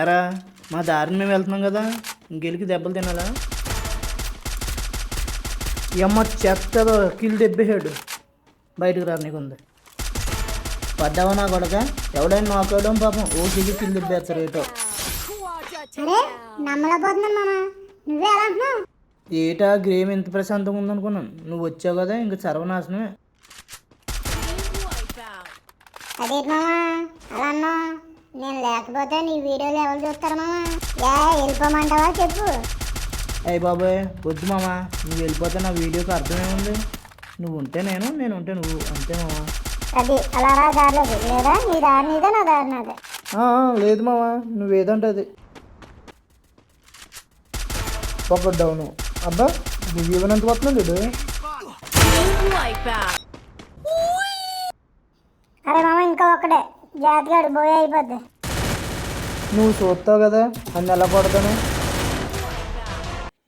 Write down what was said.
ఎరా మా దారిని మేము వెళ్తున్నాం కదా, ఇంకెళ్ళి దెబ్బలు తినాలా? ఎమ్మ చెత్తదో కిల్ దెబ్బేసాడు, బయటకు రా నీకుంది. పడ్డావా నా కొడక? ఎవడైనా నాకోవడం పాపం ఓసీకి కిల్ దెబ్బేస్తారు ఏటో. ఏటా గేమ్ ఎంత ప్రశాంతంగా ఉందనుకున్నాను, నువ్వు వచ్చావు కదా ఇంక సర్వనాశనమే. అదే మామా అలా అన్నా, నేను లేకపోతే నీ వీడియోలు ఎవరు చూస్తారు మామా? వెళ్ళిపోమంటావా చెప్పు. అయ్యి బాబాయ్ వద్దు మామా, నువ్వు వెళ్ళిపోతే నా వీడియోకి అర్థమేముంది? నువ్వు ఉంటే నేను, నేను ఉంటే నువ్వు, అంతే మామా. అది అలా రా దారిలోకి, లేదా నీ దారి నీదే నా దారి నాదే. లేదు మామా, నువ్వేదంటే అది. ఒక డౌను అబ్బా, నువ్వు ఇవ్వనంత వస్తున్నావు లేడు. అరే మామ ఇంకా ఒక్కడే, జాతిగాడు బోయ్ అయిపోద్ది. నువ్వు చూస్తావు కదా అన్ని ఎలా కొడతాను.